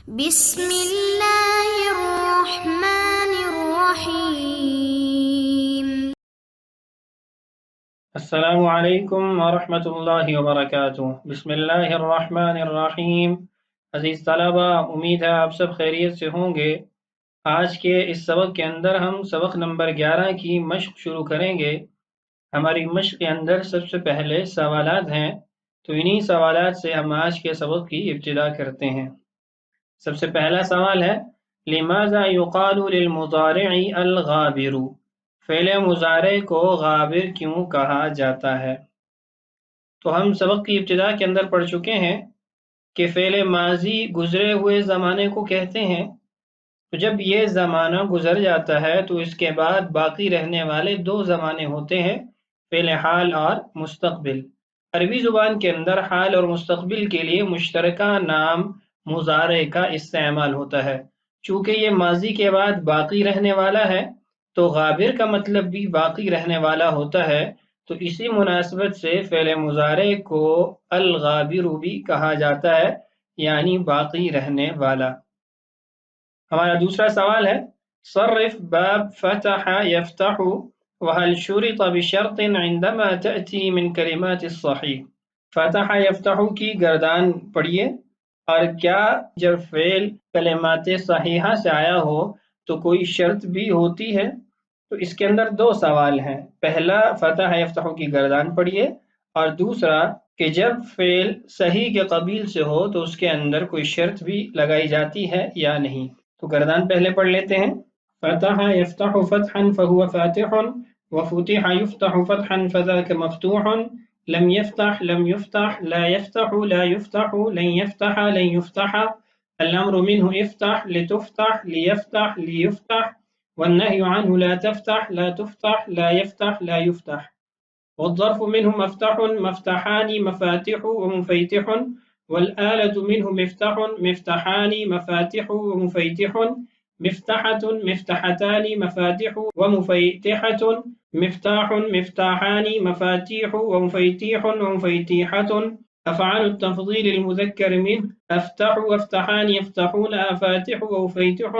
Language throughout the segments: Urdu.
بسم اللہ الرحمن الرحیم۔ السلام علیکم ورحمۃ اللہ وبرکاتہ۔ بسم اللہ الرحمن الرحیم۔ عزیز طلبہ، امید ہے آپ سب خیریت سے ہوں گے۔ آج کے اس سبق کے اندر ہم سبق نمبر 11 کی مشق شروع کریں گے۔ ہماری مشق کے اندر سب سے پہلے سوالات ہیں، تو انہی سوالات سے ہم آج کے سبق کی ابتدا کرتے ہیں۔ سب سے پہلا سوال ہے لماذا يقال للمضارع الغابر؟ فعل مضارع کو غابر کیوں کہا جاتا ہے؟ تو ہم سبق کی ابتدا کے اندر پڑھ چکے ہیں کہ فعل ماضی گزرے ہوئے زمانے کو کہتے ہیں۔ تو جب یہ زمانہ گزر جاتا ہے تو اس کے بعد باقی رہنے والے دو زمانے ہوتے ہیں، فعل حال اور مستقبل۔ عربی زبان کے اندر حال اور مستقبل کے لیے مشترکہ نام مضارع کا استعمال ہوتا ہے۔ چونکہ یہ ماضی کے بعد باقی رہنے والا ہے تو غابر کا مطلب بھی باقی رہنے والا ہوتا ہے، تو اسی مناسبت سے فعل مضارع کو الغابر بھی کہا جاتا ہے، یعنی باقی رہنے والا۔ ہمارا دوسرا سوال ہے صرف باب فتح یفتح وهل شرط بشرط عندما تأتی من کلمات الصحیح۔ فتح یفتح کی گردان پڑھیے، اور کیا جب فعل کلمات صحیحہ سے آیا ہو تو کوئی شرط بھی ہوتی ہے؟ تو اس کے اندر دو سوال ہیں، پہلا فتح یفتح کی گردان پڑھیے، اور دوسرا کہ جب فعل صحیح کے قبیل سے ہو تو اس کے اندر کوئی شرط بھی لگائی جاتی ہے یا نہیں۔ تو گردان پہلے پڑھ لیتے ہیں۔ فتح یفتح فتحا فهو فاتح، وفتح یفتح فتحا فذاك مفتوح، لم يفتح لم يفتح، لا يفتح لا يفتح، لن يفتح لن يفتح، الأمر منه افتح لتفتح ليفتح ليفتح، والنهي عنه لا تفتح لا تفتح لا يفتح لا يفتح، والظرف منه مفتح مفتحان مفاتح ومفيتح، والآلة منه مفتح مفتحان مفاتح ومفيتح، مفتحة مفتحتان مفاتح ومفيتحة، مفتاح مفتاحان مفاتيح ومفيتيح ومفيتيحة، أفعال التفضيل المذكر منه أفتح وافتحان يفتحون أفاتح وأفيتح،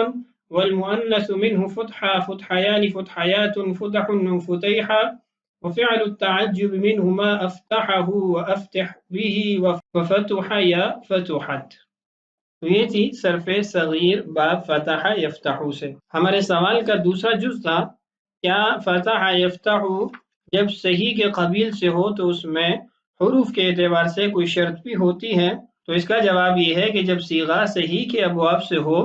والمؤنث منه فتحا فتحيان فتحيات فتح وفتيحا، وفعل التعجب منه ما أفتحه وأفتح به وفتح یا فتحت۔ تو یہ تھی صرف صغیر باب فتح یفتح سے۔ ہمارے سوال کا دوسرا جز تھا کیا فتح یفتح جب صحیح کے قبیل سے ہو تو اس میں حروف کے اعتبار سے کوئی شرط بھی ہوتی ہے؟ تو اس کا جواب یہ ہے کہ جب صیغہ صحیح کے ابواب سے ہو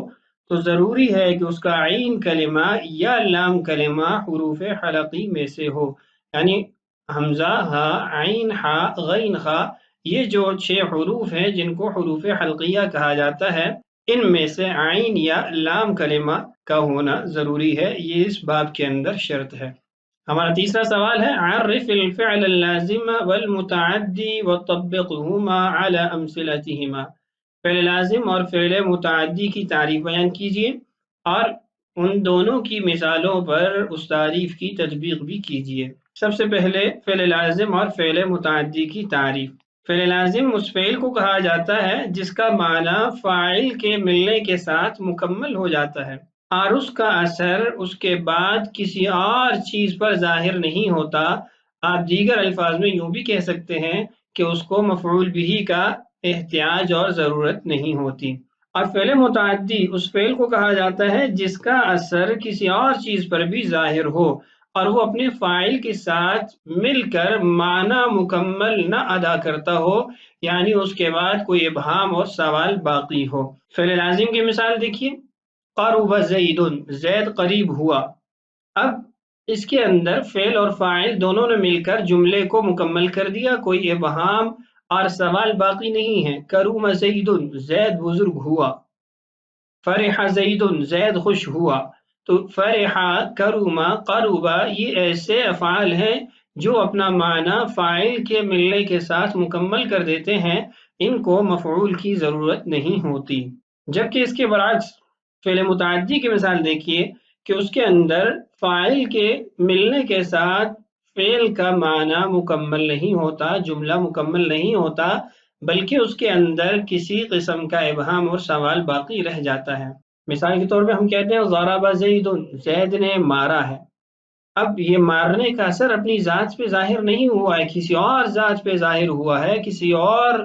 تو ضروری ہے کہ اس کا عین کلمہ یا لام کلمہ حروف حلقی میں سے ہو، یعنی حمزہ، ہا، عین، ہا، غین، خا، یہ جو 6 حروف ہیں جن کو حروف حلقیہ کہا جاتا ہے، ان میں سے عین یا لام کلمہ کا ہونا ضروری ہے، یہ اس باب کے اندر شرط ہے۔ ہمارا تیسرا سوال ہے عرف الفعل اللازم والمتعدی وطبقهما على امثلتهما۔ فعل لازم اور فعل متعدی کی تعریف بیان کیجیے اور ان دونوں کی مثالوں پر اس تعریف کی تطبیق بھی کیجیے۔ سب سے پہلے فعل لازم اور فعل متعدی کی تعریف۔ فعل لازم اس فعل کو کہا جاتا ہے جس کا معنی فاعل کے ملنے کے ساتھ مکمل ہو جاتا ہے اور اس کا اثر اس کے بعد کسی اور چیز پر ظاہر نہیں ہوتا۔ آپ دیگر الفاظ میں یوں بھی کہہ سکتے ہیں کہ اس کو مفعول بہ کا احتیاج اور ضرورت نہیں ہوتی۔ اور فعل متعدی اس فعل کو کہا جاتا ہے جس کا اثر کسی اور چیز پر بھی ظاہر ہو اور وہ اپنے فاعل کے ساتھ مل کر معنی مکمل نہ ادا کرتا ہو، یعنی اس کے بعد کوئی ابہام اور سوال باقی ہو۔ فعل لازم کی مثال دیکھیے، قرب زید، زید قریب ہوا۔ اب اس کے اندر فعل اور فاعل دونوں نے مل کر جملے کو مکمل کر دیا، کوئی ابہام اور سوال باقی نہیں ہے۔ کرم زید، زید بزرگ ہوا۔ فرح زید، زید خوش ہوا۔ تو فرح، کرم، قربا یہ ایسے افعال ہیں جو اپنا معنی فاعل کے ملنے کے ساتھ مکمل کر دیتے ہیں، ان کو مفعول کی ضرورت نہیں ہوتی۔ جبکہ اس کے برعکس فعل متعدی کی مثال دیکھیے کہ اس کے اندر فاعل کے ملنے کے ساتھ فعل کا معنی مکمل نہیں ہوتا، جملہ مکمل نہیں ہوتا، بلکہ اس کے اندر کسی قسم کا ابہام اور سوال باقی رہ جاتا ہے۔ مثال کے طور پہ ہم کہتے ہیں ضرب زید، زید نے مارا ہے۔ اب یہ مارنے کا اثر اپنی ذات پہ ظاہر نہیں ہوا ہے، کسی اور ذات پہ ظاہر ہوا ہے، کسی اور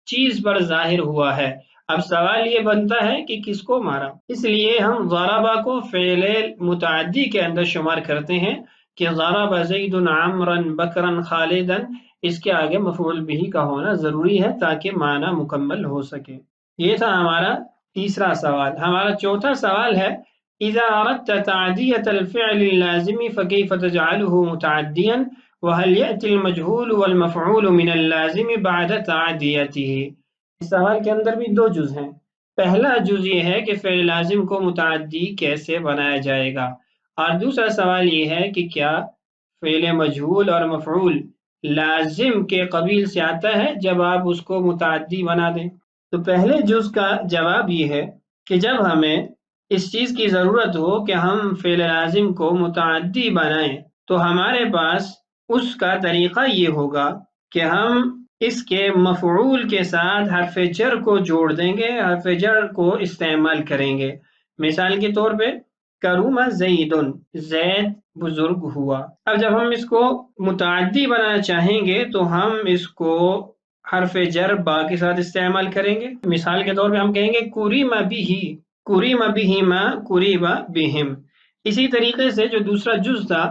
چیز پر ظاہر ہوا ہے۔ اب سوال یہ بنتا ہے کہ کس کو مارا؟ اس لیے ہم ضربہ کو فعل متعدی کے اندر شمار کرتے ہیں کہ ضرب زید عمرا بکرا خالدا، اس کے آگے مفعول بہ کا ہونا ضروری ہے تاکہ معنی مکمل ہو سکے۔ یہ تھا ہمارا تیسرا سوال۔ ہمارا چوتھا سوال ہے اذا اردت تعدیۃ الفعل اللازم فكيف تجعله متعدیا وهل يأتي المجهول والمفعول من اللازم بعد تعدیته؟ اس سوال کے اندر بھی دو جز ہیں۔ پہلا جز یہ ہے کہ فعل لازم کو متعدی کیسے بنایا جائے گا، اور دوسرا سوال یہ ہے کہ کیا فعل مجہول اور مفعول لازم کے قبیل سے آتا ہے جب آپ اس کو متعدی بنا دیں؟ تو پہلے جز کا جواب یہ ہے کہ جب ہمیں اس چیز کی ضرورت ہو کہ ہم فعل لازم کو متعدی بنائیں تو ہمارے پاس اس کا طریقہ یہ ہوگا کہ ہم اس کے مفعول کے ساتھ حرف جر کو جوڑ دیں گے، حرف جر کو استعمال کریں گے۔ مثال کے طور پہ کرم زید، زید بزرگ ہوا۔ اب جب ہم اس کو متعدی بنانا چاہیں گے تو ہم اس کو حرف جر با کے ساتھ استعمال کریں گے۔ مثال کے طور پہ ہم کہیں گے کریم بہ، کریم بہما، کریب بہم۔ اسی طریقے سے جو دوسرا جز تھا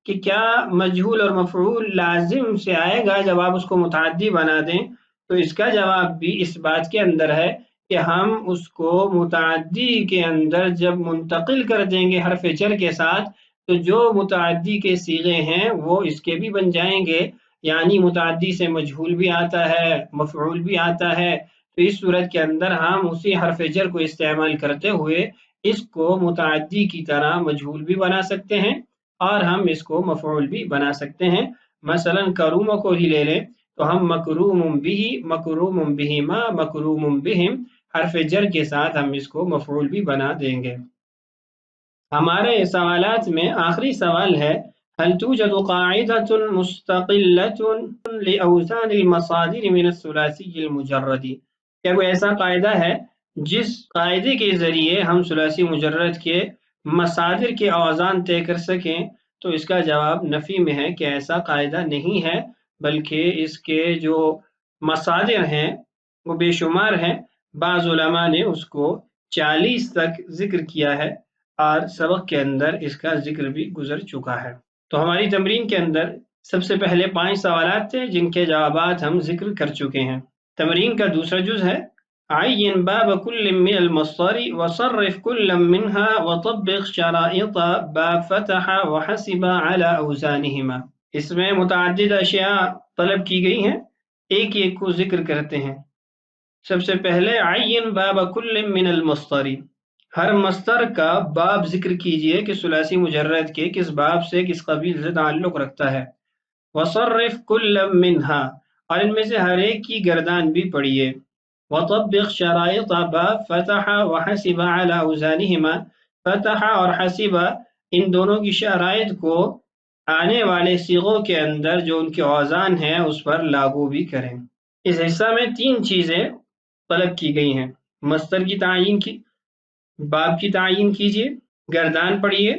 کہ کیا مجہول اور مفعول لازم سے آئے گا جب آپ اس کو متعدی بنا دیں، تو اس کا جواب بھی اس بات کے اندر ہے کہ ہم اس کو متعدی کے اندر جب منتقل کر دیں گے حرف جر کے ساتھ تو جو متعدی کے صیغے ہیں وہ اس کے بھی بن جائیں گے، یعنی متعدی سے مجہول بھی آتا ہے، مفعول بھی آتا ہے۔ تو اس صورت کے اندر ہم اسی حرف جر کو استعمال کرتے ہوئے اس کو متعدی کی طرح مجہول بھی بنا سکتے ہیں اور ہم اس کو مفعول بھی بنا سکتے ہیں۔ مثلا کروم کو ہی لے لیں تو ہم مکروم بھی، مکروم بہما، مکروم بہم، حرف جر کے ساتھ ہم اس کو مفعول بھی بنا دیں گے۔ ہمارے سوالات میں آخری سوال ہے هل توجد قاعدة مستقلة لأوزان المصادر من الثلاثي المجرد؟ کیا کوئی ایسا قاعدہ ہے جس قاعدے کے ذریعے ہم ثلاثی مجرد کے مصادر کے اوزان طے کر سکیں؟ تو اس کا جواب نفی میں ہے کہ ایسا قاعدہ نہیں ہے، بلکہ اس کے جو مصادر ہیں وہ بے شمار ہیں۔ بعض علماء نے اس کو 40 تک ذکر کیا ہے اور سبق کے اندر اس کا ذکر بھی گزر چکا ہے۔ تو ہماری تمرین کے اندر سب سے پہلے 5 سوالات تھے جن کے جوابات ہم ذکر کر چکے ہیں۔ تمرین کا دوسرا جز ہے عین باب كل من المصدر وصرف كل منها وطبق شرائط باب فتح وحسب على اوزانهما۔ اس میں متعدد اشیاء طلب کی گئی ہیں، ایک ایک کو ذکر کرتے ہیں۔ سب سے پہلے عین باب كل من المصدر، ہر مصدر کا باب ذکر کیجئے کہ ثلاثی مجرد کے کس باب سے کس قبیل سے تعلق رکھتا ہے۔ وصرف كل منها، اور ان میں سے ہر ایک کی گردان بھی پڑھیے۔ وطبق شرائط باب فتح وحسب على اوزانهما، فتح اور حسب ان دونوں کی شرائط کو آنے والے صیغوں کے اندر جو ان کے اوزان ہیں اس پر لاگو بھی کریں۔ اس حصہ میں 3 چیزیں طلب کی گئی ہیں، مصدر کی تعین کی، باب کی تعین کیجیے، گردان پڑھیے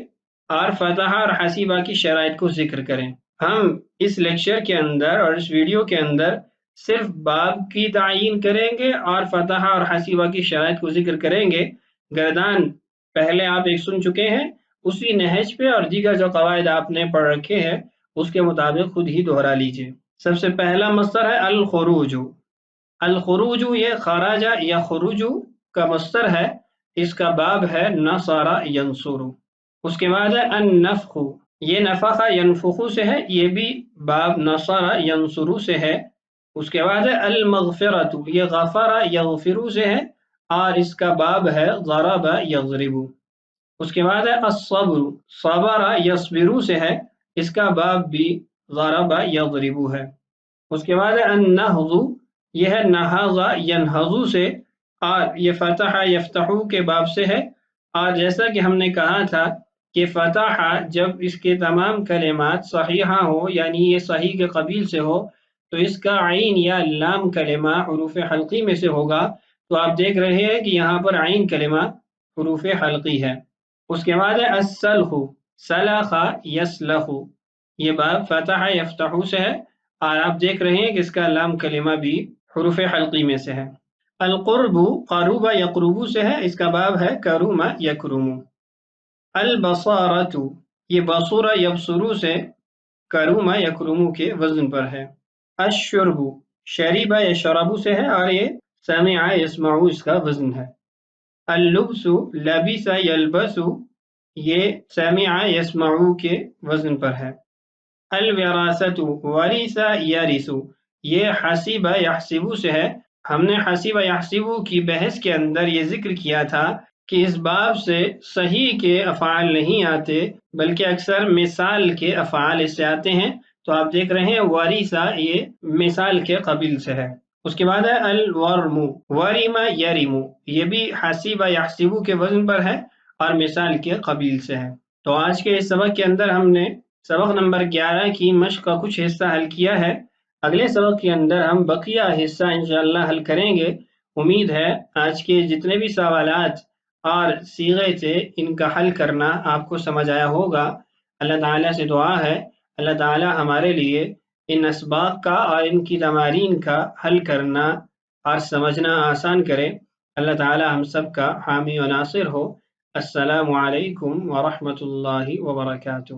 اور فتح اور حسیبہ کی شرائط کو ذکر کریں۔ ہم اس لیکچر کے اندر اور اس ویڈیو کے اندر صرف باب کی تعین کریں گے اور فتح اور حسیبہ کی شرائط کو ذکر کریں گے۔ گردان پہلے آپ ایک سن چکے ہیں، اسی نہج پہ اور دیگر جو قواعد آپ نے پڑھ رکھے ہیں اس کے مطابق خود ہی دہرا لیجئے۔ سب سے پہلا مصدر ہے الخروج۔ الخروج یہ خراجہ یا خروج کا مصدر ہے، اس کا باب ہے نصر ینصر۔ اس کے بعد ہے النفخ، یہ نفخ ینفخ سے ہے، یہ بھی باب نصر ینصر سے ہے۔ اس کے بعد ہے المغفرۃ، یہ غفر یغفر سے ہے اور اس کا باب ہے ضرب یضرب۔ اس کے بعد ہے الصبر، صبر یصبر سے ہے، اس کا باب بھی ضرب یضرب ہے۔ اس کے بعد ہے النہض، یہ ہے نہض ینہض سے اور یہ فتح یفتح کے باب سے ہے۔ اور جیسا کہ ہم نے کہا تھا کہ فتح جب اس کے تمام کلمات صحیحہ ہو، یعنی یہ صحیح کے قبیل سے ہو، تو اس کا عین یا لام کلمہ حروف حلقی میں سے ہوگا. تو آپ دیکھ رہے ہیں کہ یہاں پر عین کلمہ حروف حلقی ہے. اس کے بعد ہے السلخ، سلخ یسلخ، یہ باب فتح یفتح سے ہے اور آپ دیکھ رہے ہیں کہ اس کا لام کلمہ بھی حروف حلقی میں سے ہے. القرب قروب یقرب سے ہے، اس کا باب ہے کروم یکرم. البصارۃ، یہ بصور یبصرو سے کروم یکرم کے وزن پر ہے. الشرب شریب یشرب سے ہے اور یہ سمع یسمع اس کا وزن ہے. اللبس لبس یلبس، یہ سمع یسمع کے وزن پر ہے. الوراثۃ ورث یرث، یہ حسب یحسب سے ہے. ہم نے حسب یحسب کی بحث کے اندر یہ ذکر کیا تھا کہ اس باب سے صحیح کے افعال نہیں آتے بلکہ اکثر مثال کے افعال اس سے آتے ہیں. تو آپ دیکھ رہے ہیں ورثہ یہ مثال کے قبیل سے ہے. اس کے بعد ہے الورم ورم یرم، یہ بھی حسب یحسب کے وزن پر ہے اور مثال کے قبیل سے ہے. تو آج کے اس سبق کے اندر ہم نے سبق نمبر 11 کی مشق کا کچھ حصہ حل کیا ہے. اگلے سبق کے اندر ہم بقیہ حصہ انشاءاللہ حل کریں گے. امید ہے آج کے جتنے بھی سوالات اور صیغے تھے ان کا حل کرنا آپ کو سمجھ آیا ہوگا. اللہ تعالیٰ سے دعا ہے اللہ تعالیٰ ہمارے لیے ان اسباق کا اور ان کی تمارین کا حل کرنا اور سمجھنا آسان کرے. اللہ تعالیٰ ہم سب کا حامی و ناصر ہو. السلام علیکم ورحمۃ اللہ وبرکاتہ.